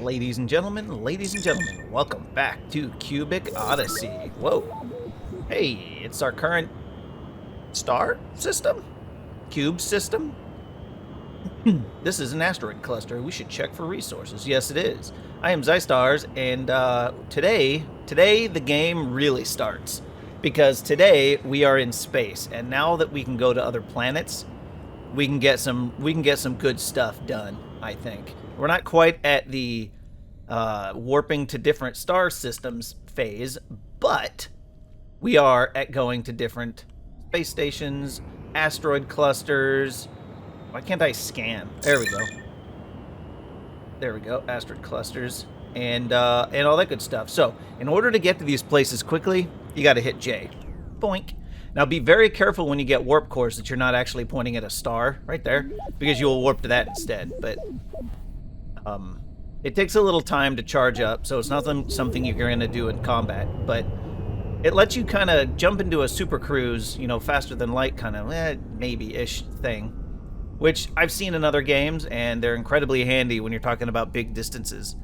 Ladies and gentlemen, welcome back to Cubic Odyssey. Whoa. Hey, it's our current star system? Cube system? This is an asteroid cluster. We should check for resources. Yes, it is. I am Zystars, and today the game really starts. Because today we are in space, and now that we can go to other planets, we can get some good stuff done, I think. We're not quite at the warping to different star systems phase, but we are at going to different space stations, asteroid clusters. Why can't I scan? There we go. There we go. Asteroid clusters and all that good stuff. So, in order to get to these places quickly, you got to hit J. Boink. Now, be very careful when you get warp cores that you're not actually pointing at a star right there, because you'll warp to that instead. But it takes a little time to charge up, so it's not something you're going to do in combat. But it lets you kind of jump into a super cruise, you know, faster than light kind of maybe-ish thing, which I've seen in other games, and they're incredibly handy when you're talking about big distances.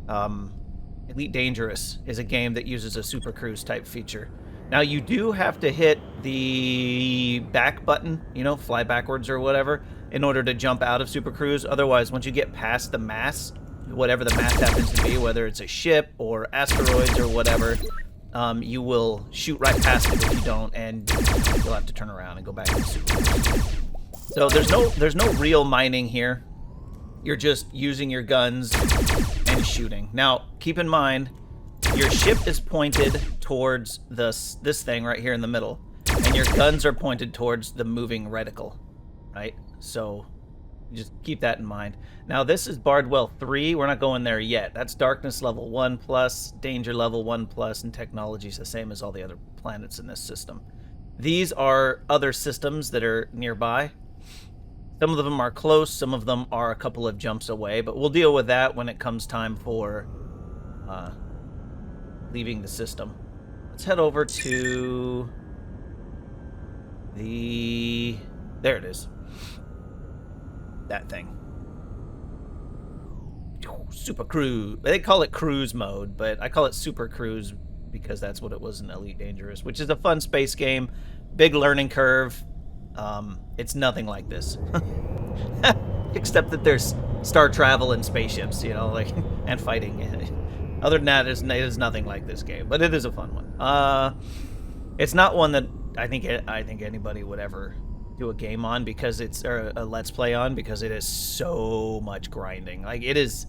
Elite Dangerous is a game that uses a super cruise type feature. Now, you do have to hit the back button, you know, fly backwards or whatever, in order to jump out of super cruise. Otherwise, once you get past the mass, whatever the mass happens to be, whether it's a ship or asteroids or whatever, you will shoot right past it if you don't, and you'll have to turn around and go back to super cruise. So there's no real mining here. You're just using your guns and shooting. Now, keep in mind, your ship is pointed towards this thing right here in the middle, and your guns are pointed towards the moving reticle, right? So just keep that in mind. Now, this is Bardwell 3. We're not going there yet. That's darkness level 1+, danger level 1+, and technology is the same as all the other planets in this system. These are other systems that are nearby. Some of them are close, some of them are a couple of jumps away, but we'll deal with that when it comes time for leaving the system. Let's head over to the... There it is. That thing. Super Cruise. They call it Cruise Mode, but I call it Super Cruise because that's what it was in Elite Dangerous, which is a fun space game. Big learning curve. It's nothing like this. Except that there's star travel and spaceships, you know, like, and fighting. Other than that, it is nothing like this game, but it is a fun one. It's not one that I think anybody would ever do a game on, because it's, or a let's play on, because it is so much grinding. Like, it is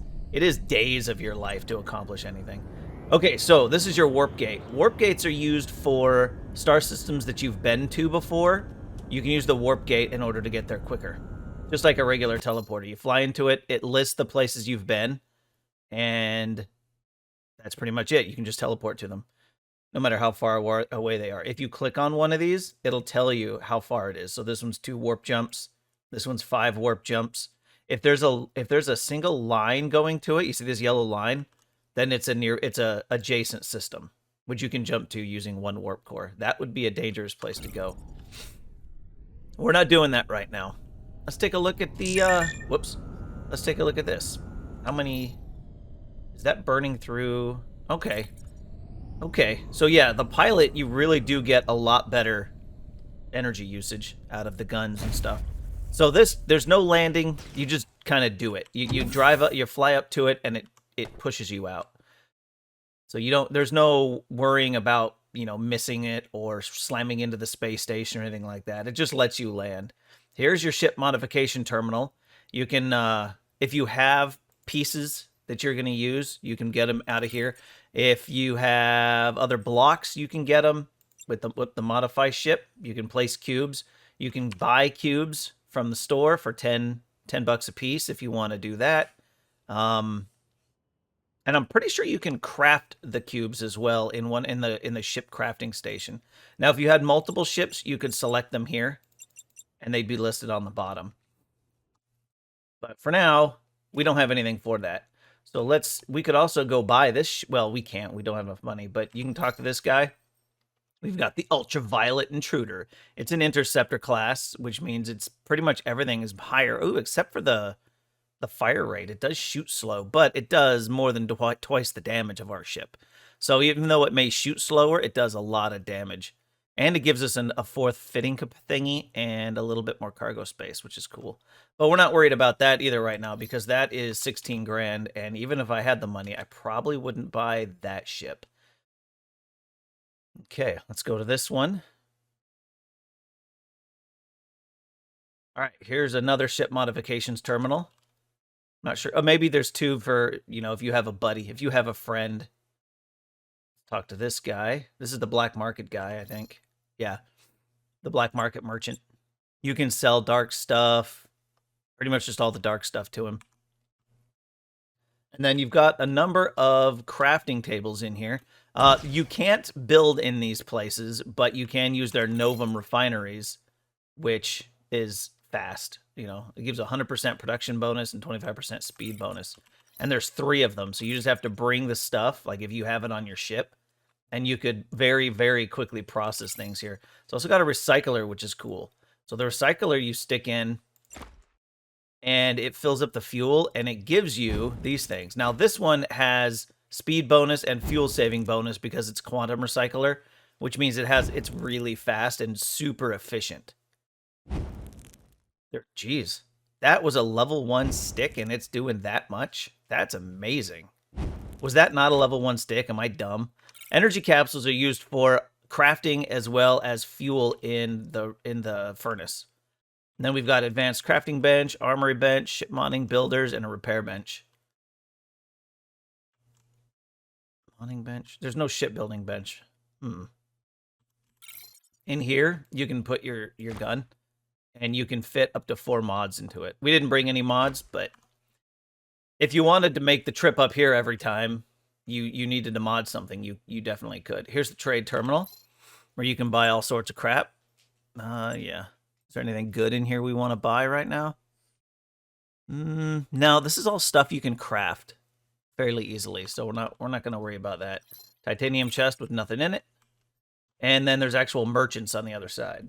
days of your life to accomplish anything. Okay, so this is your warp gate. Warp gates are used for star systems that you've been to before. You can use the warp gate in order to get there quicker. Just like a regular teleporter. You fly into it, it lists the places you've been, and that's pretty much it. You can just teleport to them, no matter how far away they are. If you click on one of these, it'll tell you how far it is. So this one's 2 warp jumps. This one's 5 warp jumps. If there's a single line going to it, you see this yellow line, then it's a adjacent system, which you can jump to using 1 warp core. That would be a dangerous place to go. We're not doing that right now. Let's take a look at the, whoops. Let's take a look at this. How many, is that burning through? Okay. Okay, so yeah, the pilot, you really do get a lot better energy usage out of the guns and stuff. So there's no landing, you just kind of do it. You drive up, you fly up to it, and it pushes you out. So there's no worrying about, you know, missing it or slamming into the space station or anything like that. It just lets you land. Here's your ship modification terminal. You can, if you have pieces that you're going to use, you can get them out of here. If you have other blocks, you can get them with the modify ship. You can place cubes. You can buy cubes from the store for 10 bucks a piece if you want to do that. And I'm pretty sure you can craft the cubes as well in the ship crafting station. Now, if you had multiple ships, you could select them here, and they'd be listed on the bottom. But for now, we don't have anything for that. So we could also go buy this. Well, we can't. We don't have enough money. But you can talk to this guy. We've got the Ultraviolet Intruder. It's an interceptor class, which means it's pretty much everything is higher. Ooh, except for the the fire rate. It does shoot slow, but it does more than twice the damage of our ship. So even though it may shoot slower, it does a lot of damage. And it gives us a fourth fitting thingy and a little bit more cargo space, which is cool. But we're not worried about that either right now because that is 16 grand. And even if I had the money, I probably wouldn't buy that ship. Okay, let's go to this one. All right, here's another ship modifications terminal. Not sure. Oh, maybe there's two for, if you have a buddy, if you have a friend. Talk to this guy. This is the black market guy, I think. Yeah, the black market merchant. You can sell dark stuff, pretty much just all the dark stuff to him. And then you've got a number of crafting tables in here. You can't build in these places, but you can use their Novum refineries, which is fast. It gives 100% production bonus and 25% speed bonus. And there's 3 of them, so you just have to bring the stuff, like if you have it on your ship, and you could very, very quickly process things here. It's also got a recycler, which is cool. So the recycler you stick in, and it fills up the fuel, and it gives you these things. Now, this one has speed bonus and fuel saving bonus because it's quantum recycler, which means it's really fast and super efficient. Geez, that was a level 1 stick, and it's doing that much? That's amazing. Was that not a level 1 stick? Am I dumb? Energy capsules are used for crafting as well as fuel in the furnace. And then we've got advanced crafting bench, armory bench, ship modding builders, and a repair bench. Modding bench? There's no shipbuilding bench. In here, you can put your gun, and you can fit up to 4 mods into it. We didn't bring any mods, but if you wanted to make the trip up here every time you needed to mod something, you definitely could. Here's the trade terminal, where you can buy all sorts of crap. Yeah. Is there anything good in here we want to buy right now? No, this is all stuff you can craft fairly easily, so we're not going to worry about that. Titanium chest with nothing in it. And then there's actual merchants on the other side.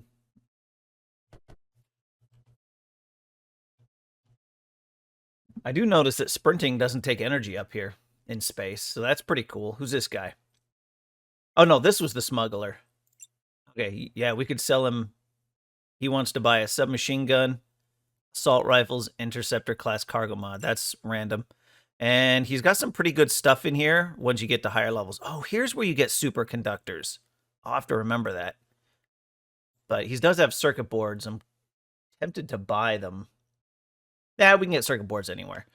I do notice that sprinting doesn't take energy up here in space, so that's pretty cool. Who's this guy? Oh, no, this was the smuggler. Okay, yeah, we could sell him. He wants to buy a submachine gun, assault rifles, interceptor class cargo mod. That's random. And he's got some pretty good stuff in here once you get to higher levels. Oh, here's where you get superconductors. I'll have to remember that. But he does have circuit boards. I'm tempted to buy them. Yeah, we can get circuit boards anywhere.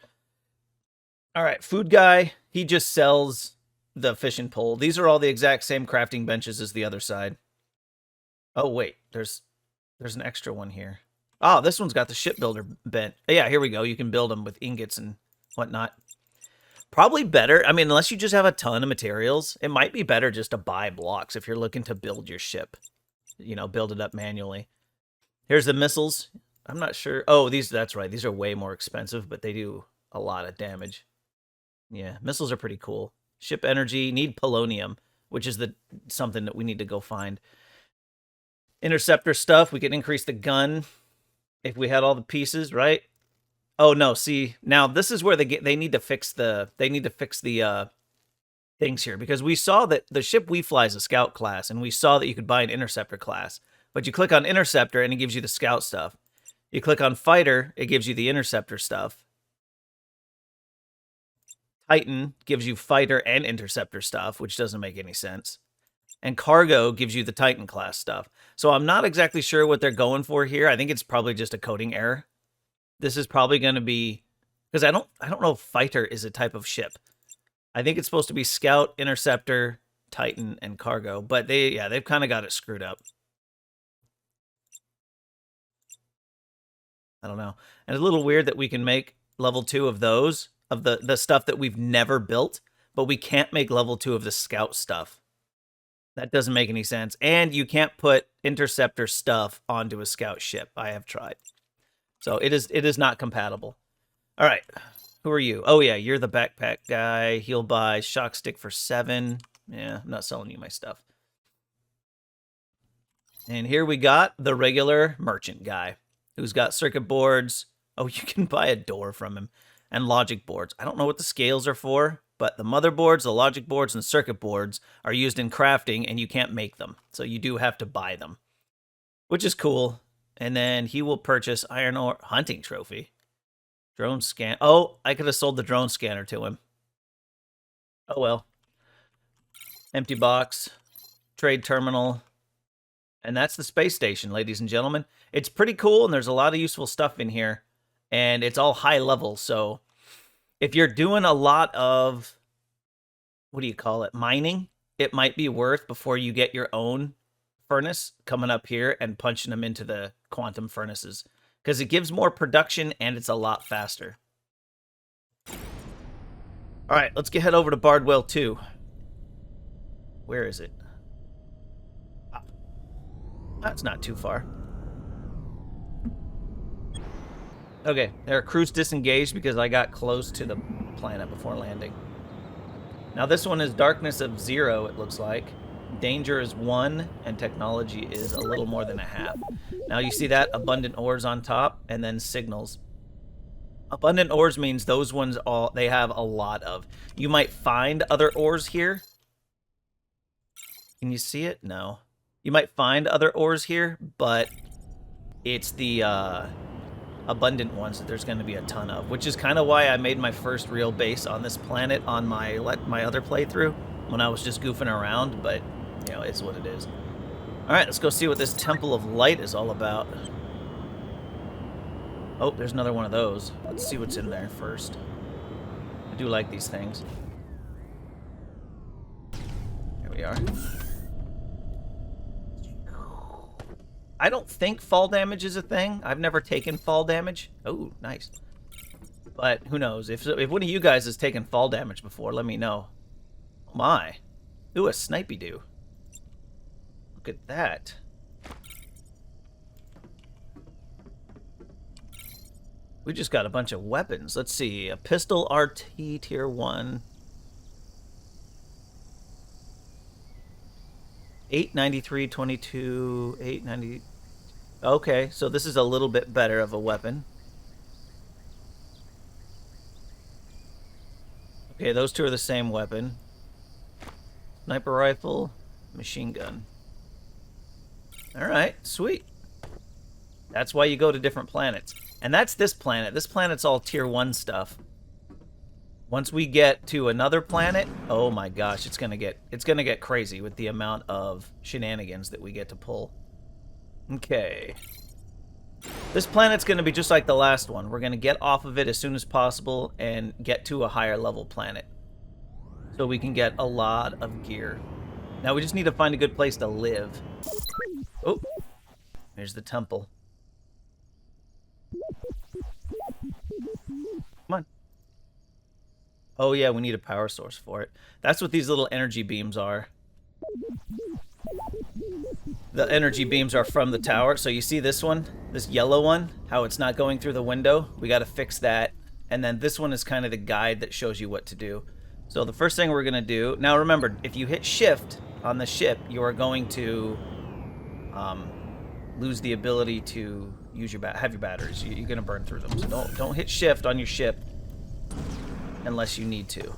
All right, food guy. He just sells the fishing pole. These are all the exact same crafting benches as the other side. Oh, wait. There's an extra one here. Oh, this one's got the shipbuilder bent. Yeah, here we go. You can build them with ingots and whatnot. Probably better. I mean, unless you just have a ton of materials, it might be better just to buy blocks if you're looking to build your ship. Build it up manually. Here's the missiles. I'm not sure. Oh, that's right. These are way more expensive, but they do a lot of damage. Yeah, missiles are pretty cool. Ship energy, need polonium, which is something that we need to go find. Interceptor stuff, we can increase the gun if we had all the pieces, right? Oh no, see, now this is where they need to fix the things here, because we saw that the ship we fly is a scout class, and we saw that you could buy an interceptor class. But you click on interceptor and it gives you the scout stuff. You click on fighter, it gives you the interceptor stuff. Titan gives you fighter and interceptor stuff, which doesn't make any sense. And cargo gives you the Titan class stuff. So I'm not exactly sure what they're going for here. I think it's probably just a coding error. This is probably going to be, because I don't know if fighter is a type of ship. I think it's supposed to be scout, interceptor, Titan, and cargo. But they've kind of got it screwed up. I don't know. And it's a little weird that we can make level 2 of those, of the stuff that we've never built, but we can't make level 2 of the scout stuff. That doesn't make any sense. And you can't put interceptor stuff onto a scout ship. I have tried. So it is not compatible. All right. Who are you? Oh, yeah, you're the backpack guy. He'll buy shock stick for 7. Yeah, I'm not selling you my stuff. And here we got the regular merchant guy who's got circuit boards. Oh, you can buy a door from him. and logic boards. I don't know what the scales are for, but the motherboards, the logic boards, and circuit boards are used in crafting, and you can't make them. So you do have to buy them, which is cool. And then he will purchase iron ore hunting trophy. Drone scan. Oh, I could have sold the drone scanner to him. Oh, well. Empty box. Trade terminal. And that's the space station, ladies and gentlemen. It's pretty cool, and there's a lot of useful stuff in here. And it's all high level, so if you're doing a lot of, what do you call it, mining, it might be worth before you get your own furnace coming up here and punching them into the quantum furnaces, because it gives more production and it's a lot faster. All right, let's head over to Bardwell 2. Where is it? That's not too far. Okay, their crew's disengaged because I got close to the planet before landing. Now this one is darkness of 0, it looks like. Danger is 1, and technology is a little more than a half. Now you see that? Abundant ores on top, and then signals. Abundant ores means those ones they have a lot of. You might find other ores here. Can you see it? No. You might find other ores here, but it's the abundant ones that there's going to be a ton of, which is kind of why I made my first real base on this planet on my other playthrough when I was just goofing around, but, you know, it's what it is. All right, let's go see what this Temple of Light is all about. Oh, there's another one of those. Let's see what's in there first. I do like these things. Here we are. I don't think fall damage is a thing. I've never taken fall damage. Oh, nice. But who knows? If one of you guys has taken fall damage before, let me know. Oh my. Ooh, a snipey-doo. Look at that. We just got a bunch of weapons. Let's see. A pistol RT tier 1. 893, 22, 890. Okay, so this is a little bit better of a weapon. Okay, those two are the same weapon. Sniper rifle, machine gun. Alright, sweet. That's why you go to different planets. And that's this planet. This planet's all tier 1 stuff. Once we get to another planet, oh my gosh, it's gonna get crazy with the amount of shenanigans that we get to pull. Okay. This planet's gonna be just like the last one. We're gonna get off of it as soon as possible and get to a higher level planet, so we can get a lot of gear. Now we just need to find a good place to live. Oh, there's the temple. Come on. Oh yeah, we need a power source for it. That's what these little energy beams are. The energy beams are from the tower. So you see this one? This yellow one? How it's not going through the window? We got to fix that. And then this one is kind of the guide that shows you what to do. So the first thing we're going to do... Now remember, if you hit shift on the ship, you are going to lose the ability to use have your batteries. You're going to burn through them. So don't hit shift on your ship unless you need to.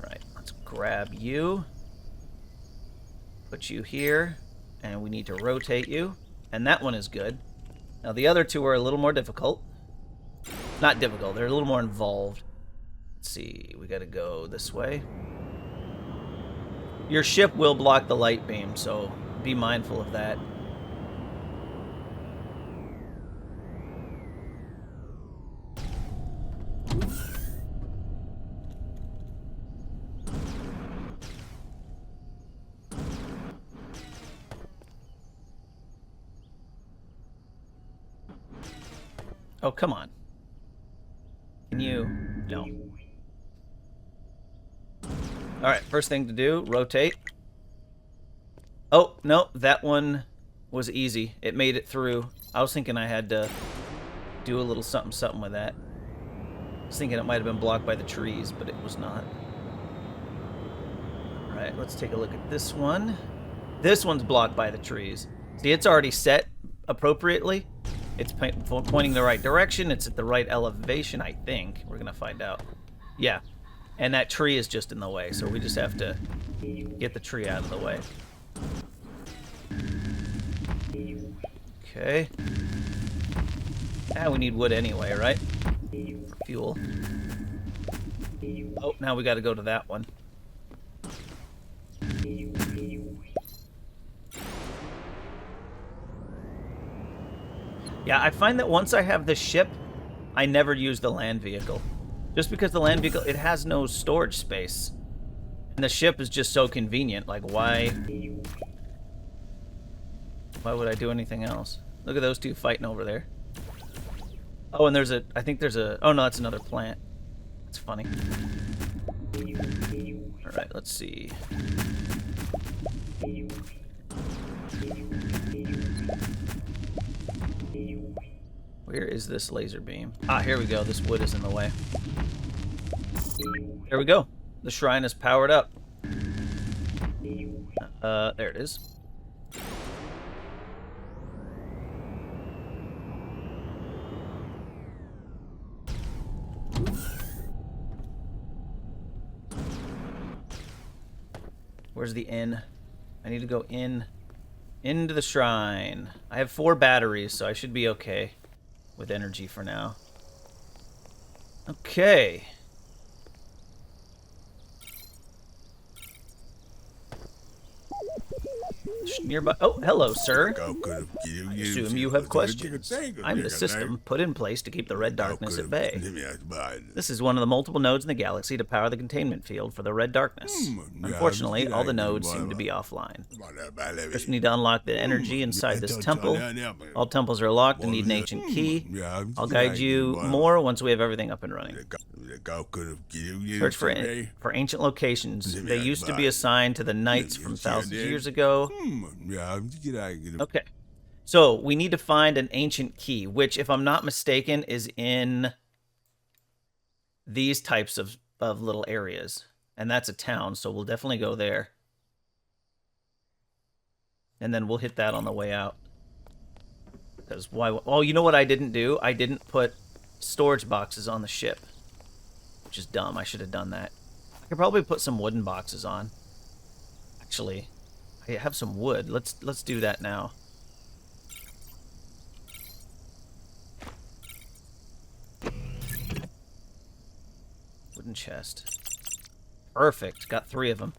Right, let's grab you. Put you here, and we need to rotate you. And that one is good. Now the other two are a little more difficult. Not difficult, they're a little more involved. Let's see, we gotta go this way. Your ship will block the light beam, so be mindful of that. Oh, come on. Can you? No. Alright, first thing to do, rotate. Oh, no, that one was easy. It made it through. I was thinking I had to do a little something with that. I was thinking it might have been blocked by the trees, but it was not. Alright, let's take a look at this one. This one's blocked by the trees. See, it's already set appropriately. It's pointing the right direction. It's at the right elevation, I think. We're going to find out. Yeah. And that tree is just in the way, so we just have to get the tree out of the way. Okay. Now we need wood anyway, right? For fuel. Oh, now we got to go to that one. Yeah, I find that once I have this ship, I never use the land vehicle. Just because the land vehicle, it has no storage space. And the ship is just so convenient. Like, why would I do anything else? Look at those two fighting over there. Oh, and there's a, I think there's a, oh no, that's another plant. That's funny. Alright, let's see. Where is this laser beam? Ah, here we go. This wood is in the way. There we go. The shrine is powered up. There it is. Where's the inn? I need to go into the shrine. I have 4 batteries, so I should be okay with energy for now. Okay. Nearby. Oh, hello, sir. I assume you have questions. I'm the system put in place to keep the red darkness at bay. This is one of the multiple nodes in the galaxy to power the containment field for the red darkness. Unfortunately, all the nodes seem to be offline. First, we need to unlock the energy inside this temple. All temples are locked and need an ancient key. I'll guide you more once we have everything up and running. Search for ancient locations. They used to be assigned to the knights from thousands of years ago. Okay. So, we need to find an ancient key, which, if I'm not mistaken, is in these types of little areas. And that's a town, so we'll definitely go there. And then we'll hit that on the way out. Because why... Oh, you know what I didn't do? I didn't put storage boxes on the ship. Which is dumb. I should have done that. I could probably put some wooden boxes on. Actually, I have some wood. Let's do that now. Wooden chest. Perfect. Got 3 of them.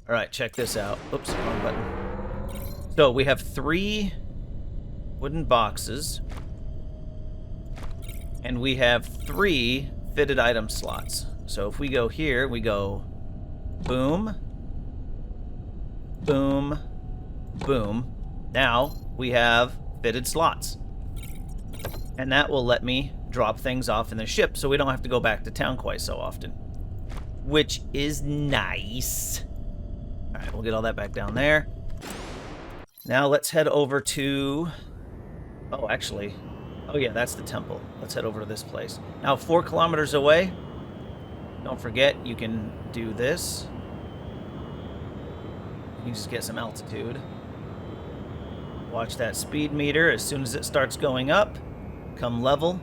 Alright, check this out. Oops, wrong button. So, we have 3 wooden boxes. And we have 3 fitted item slots. So if we go here, we go boom, boom, boom. Now we have fitted slots. And that will let me drop things off in the ship so we don't have to go back to town quite so often. Which is nice. Alright, we'll get all that back down there. Now let's head over to... Oh, actually... Oh yeah, that's the temple. Let's head over to this place. Now, 4 kilometers away, don't forget, you can do this. You can just get some altitude. Watch that speed meter. As soon as it starts going up, come level.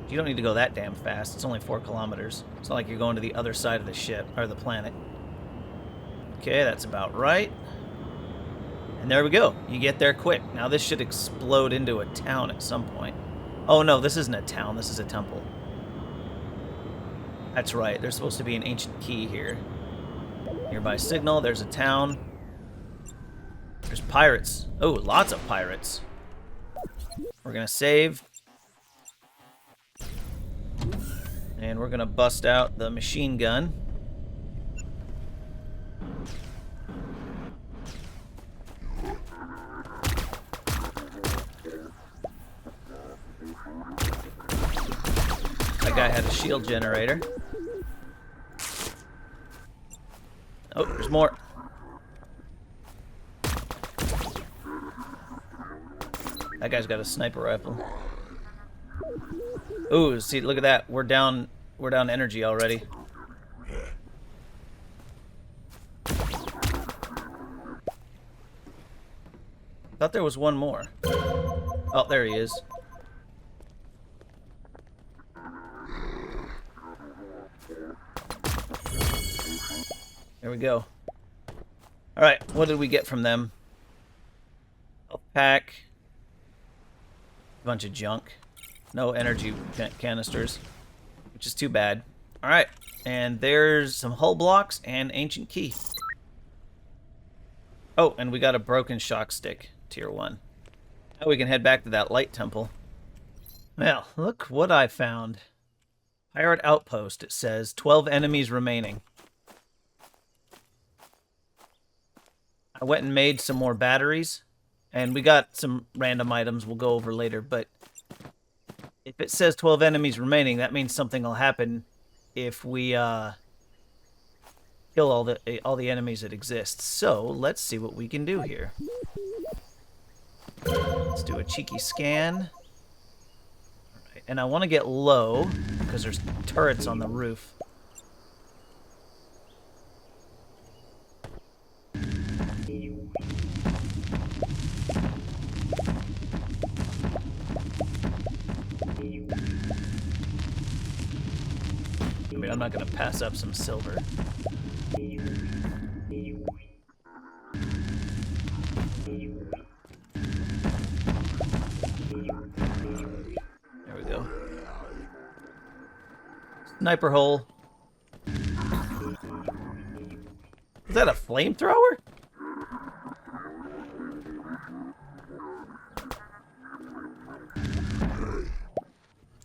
You don't need to go that damn fast. It's only 4 kilometers. It's not like you're going to the other side of the ship, or the planet. Okay, that's about right. And there we go. You get there quick. Now this should explode into a town at some point. Oh no, this isn't a town. This is a temple. That's right. There's supposed to be an ancient key here. Nearby signal. There's a town. There's pirates. Oh, lots of pirates. We're going to save. And we're going to bust out the machine gun. That guy had a shield generator. Oh, there's more. That guy's got a sniper rifle. Ooh, see, look at that. We're down energy already. Thought there was one more. Oh, there he is. There we go. Alright, what did we get from them? Health pack. A bunch of junk. No energy canisters, which is too bad. Alright, and there's some hull blocks and ancient key. Oh, and we got a broken shock stick, tier 1. Now we can head back to that light temple. Well, look what I found. Pirate Outpost, it says. 12 enemies remaining. I went and made some more batteries, and we got some random items we'll go over later, but if it says 12 enemies remaining, that means something will happen if we kill all the enemies that exist. So, let's see what we can do here. Let's do a cheeky scan. All right, and I want to get low, because there's turrets on the roof. I mean, I'm not going to pass up some silver. There we go. Sniper hole. Is that a flamethrower?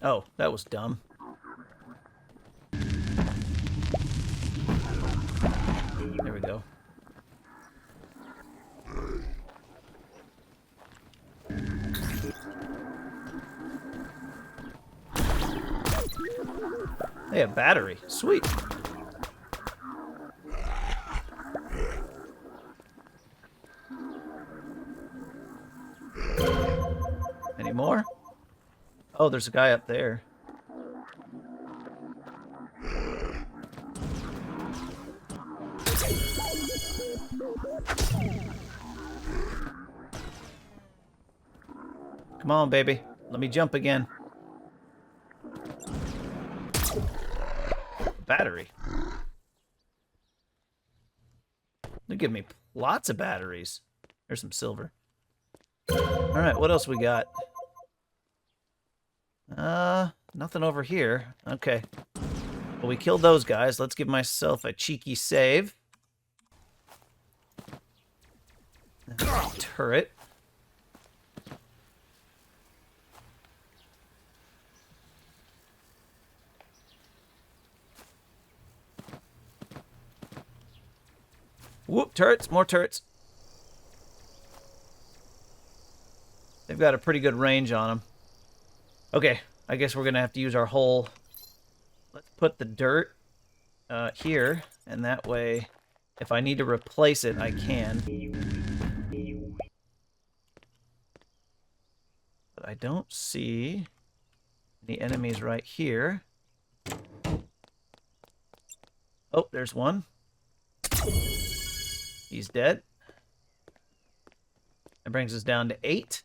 Oh, that was dumb. There we go. Hey, a battery. Sweet. Any more? Oh, there's a guy up there. Come on, baby. Let me jump again. Battery. They give me lots of batteries. There's some silver. Alright, what else we got? Nothing over here. Okay. Well, we killed those guys. Let's give myself a cheeky save. Turret. Whoop, turrets, more turrets. They've got a pretty good range on them. Okay, I guess we're going to have to use our hole. Let's put the dirt here, and that way, if I need to replace it, I can. But I don't see any enemies right here. Oh, there's one. He's dead. That brings us down to 8.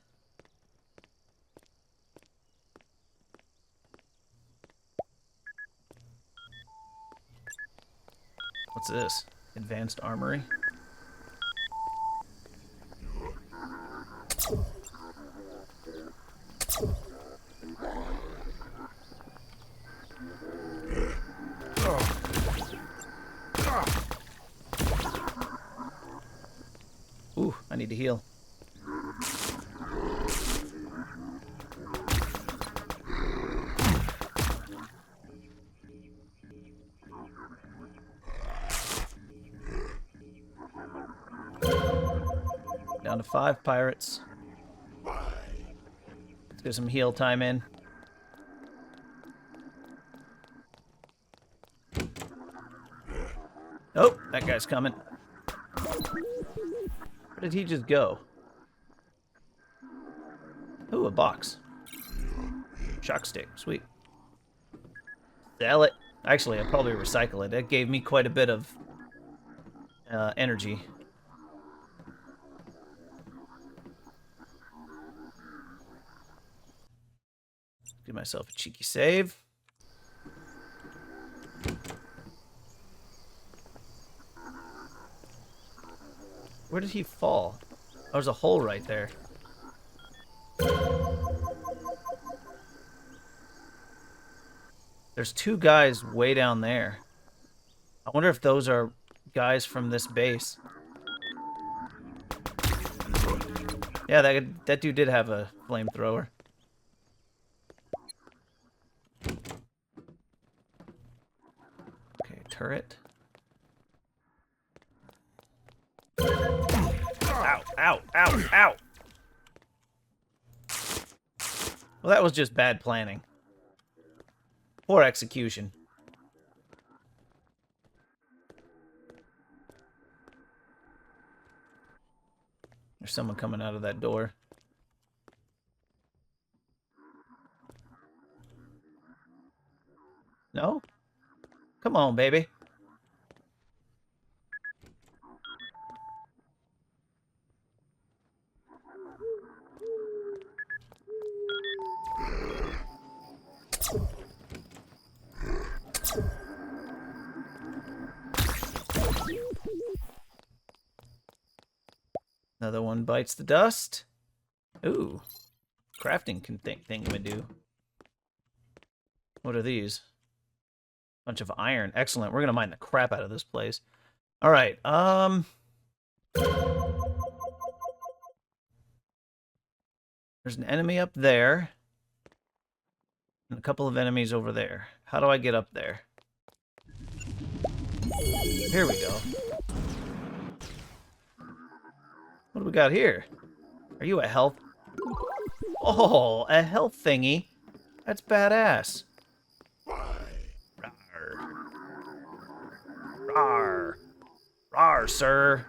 What's this? Advanced armory. Ooh, I need to heal. Down to 5 pirates. Let's get some heal time in. Oh, that guy's coming. Where did he just go? Ooh, a box. Shock stick, sweet. Sell it. Actually, I'll probably recycle it. That gave me quite a bit of energy. Give myself a cheeky save. Where did he fall? Oh, there's a hole right there. There's two guys way down there. I wonder if those are guys from this base. Yeah, that dude did have a flamethrower. Okay, turret. Ow, ow, ow, ow! Well, that was just bad planning. Poor execution. There's someone coming out of that door. No? Come on, baby. Another one bites the dust. Ooh. Crafting thing we do. What are these? Bunch of iron. Excellent. We're gonna mine the crap out of this place. Alright, there's an enemy up there. And a couple of enemies over there. How do I get up there? Here we go. What do we got here? Are you a health? Oh, a health thingy. That's badass. Rawr. Rawr. Rawr, sir.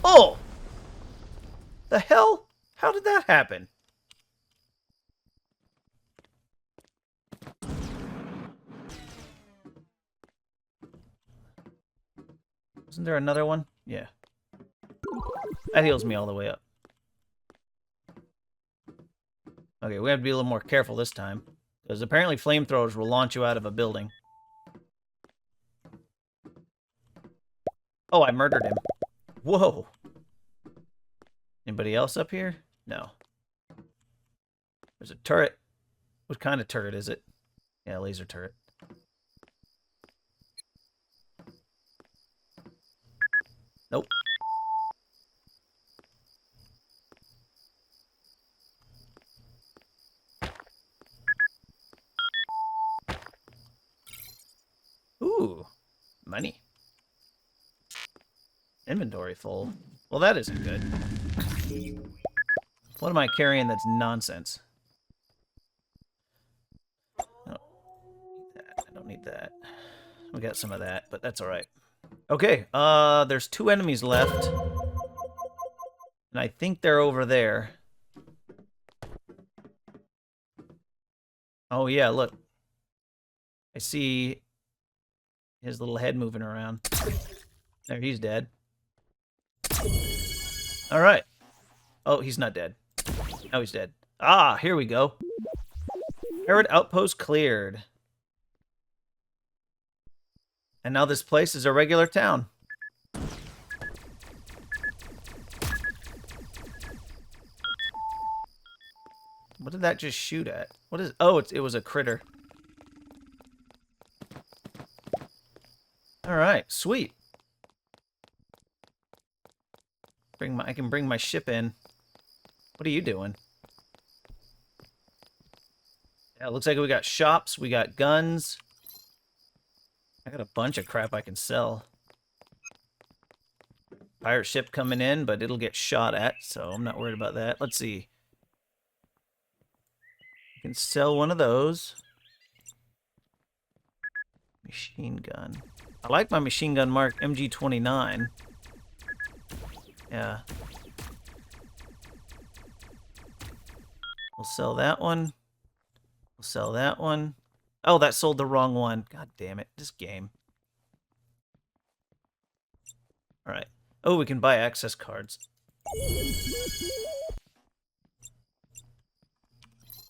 Oh! The hell? How did that happen? Isn't there another one? Yeah. That heals me all the way up. Okay, we have to be a little more careful this time. Because apparently flamethrowers will launch you out of a building. Oh, I murdered him. Whoa. Anybody else up here? No. There's a turret. What kind of turret is it? Yeah, laser turret. Nope. Ooh, money. Inventory full. Well, that isn't good. What am I carrying that's nonsense? I don't need that. We got some of that, but that's all right. Okay, there's two enemies left. And I think they're over there. Oh, yeah, look. I see his little head moving around. There, he's dead. All right. Oh, he's not dead. Oh, he's dead. Ah, here we go. Herod Outpost cleared. And now this place is a regular town. What did that just shoot at? What is... Oh, it was a critter. All right, sweet. I can bring my ship in. What are you doing? Yeah, it looks like we got shops, we got guns. I got a bunch of crap I can sell. Pirate ship coming in, but it'll get shot at, so I'm not worried about that. Let's see. I can sell one of those. Machine gun. I like my machine gun marked MG29. Yeah. We'll sell that one. We'll sell that one. Oh, that sold the wrong one. God damn it. This game. Alright. Oh, we can buy access cards.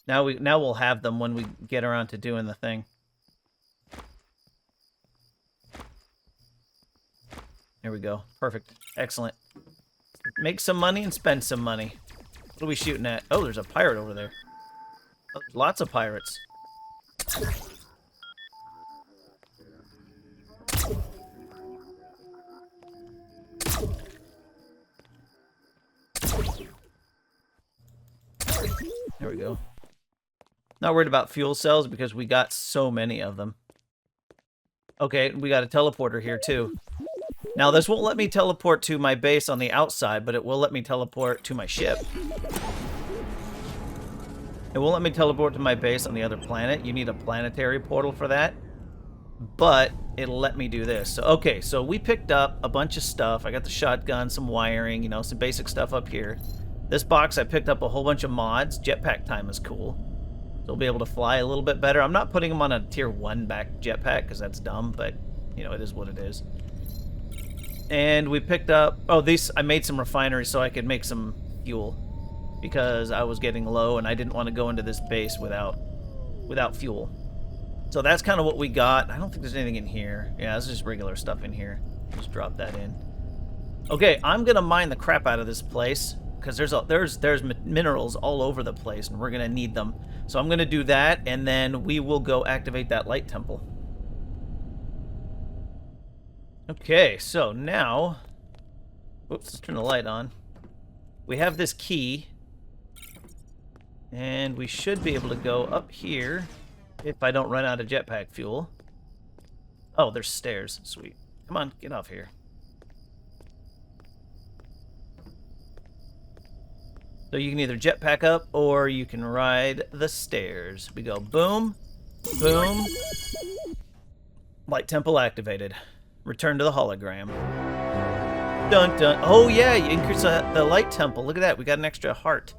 Now we'll have them when we get around to doing the thing. There we go. Perfect. Excellent. Make some money and spend some money. What are we shooting at? Oh, there's a pirate over there. Oh, there's lots of pirates. There we go. Not worried about fuel cells because we got so many of them. Okay, we got a teleporter here too. Now this won't let me teleport to my base on the outside, but it will let me teleport to my ship. It won't let me teleport to my base on the other planet. You need a planetary portal for that. But it'll let me do this. So, okay, so we picked up a bunch of stuff. I got the shotgun, some wiring, you know, some basic stuff up here. This box, I picked up a whole bunch of mods. Jetpack time is cool. So we'll be able to fly a little bit better. I'm not putting them on a tier 1 back jetpack because that's dumb, but, you know, it is what it is. And we picked up... Oh, I made some refineries so I could make some fuel. Because I was getting low and I didn't want to go into this base without fuel. So that's kind of what we got. I don't think there's anything in here. Yeah, there's just regular stuff in here. Just drop that in. Okay, I'm going to mine the crap out of this place. Because there's minerals all over the place and we're going to need them. So I'm going to do that and then we will go activate that light temple. Okay, so now... Oops, let's turn the light on. We have this key. And we should be able to go up here if I don't run out of jetpack fuel. Oh, there's stairs. Sweet. Come on, get off here. So you can either jetpack up or you can ride the stairs. We go boom, boom. Light temple activated. Return to the hologram. Dun dun. Oh yeah, you increase the light temple. Look at that. We got an extra heart.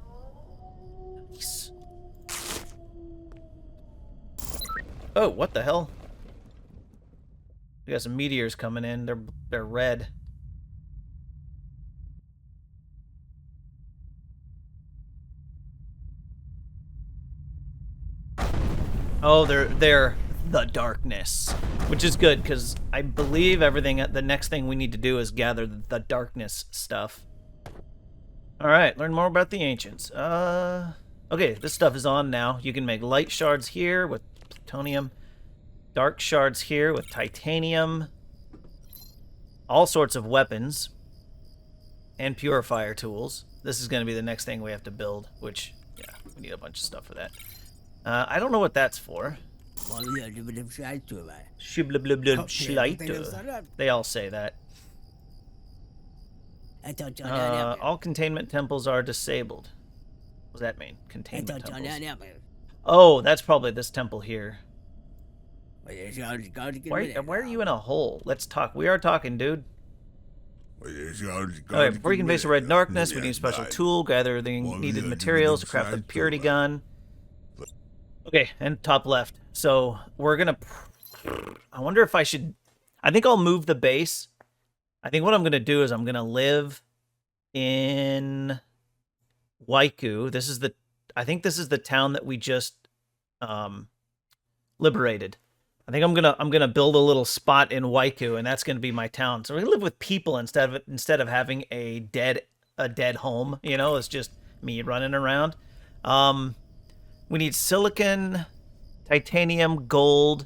Nice. Oh, what the hell? We got some meteors coming in. They're red. Oh, they're the darkness, which is good because I believe the next thing we need to do is gather the darkness stuff. All right, learn more about the ancients. Okay, this stuff is on now. You can make light shards here with plutonium, dark shards here with titanium, all sorts of weapons, and purifier tools. This is going to be the next thing we have to build, which, yeah, we need a bunch of stuff for that. I don't know what that's for. They all say that. All containment temples are disabled. What does that mean? Containment temples. Oh, that's probably this temple here. Why are you in a hole? Let's talk. We are talking, dude. Okay, before you can face the red darkness, we need a special tool, gather the needed materials to craft the purity gun. Okay, and top left. So we're gonna... I wonder if I should... I think I'll move the base. I think what I'm gonna do is I'm gonna live in Waiku. This is the... I think this is the town that we just liberated. I think I'm gonna build a little spot in Waiku, and that's gonna be my town. So we live with people instead of having a dead home. You know, it's just me running around. We need silicon, titanium, gold,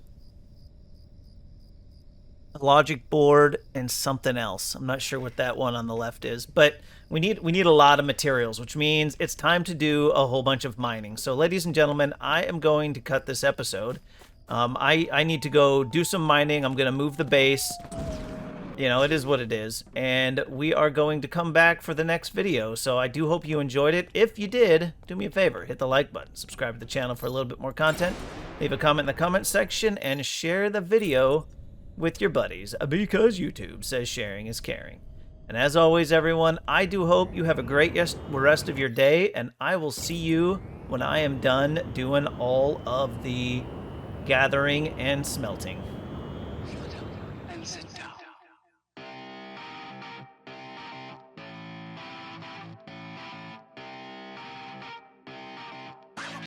a logic board, and something else. I'm not sure what that one on the left is, but we need a lot of materials, which means it's time to do a whole bunch of mining. So, ladies and gentlemen, I am going to cut this episode. I need to go do some mining. I'm going to move the base. You know, it is what it is. And we are going to come back for the next video. So I do hope you enjoyed it. If you did, do me a favor. Hit the like button. Subscribe to the channel for a little bit more content. Leave a comment in the comment section. And share the video with your buddies. Because YouTube says sharing is caring. And as always, everyone, I do hope you have a great rest of your day. And I will see you when I am done doing all of the gathering and smelting.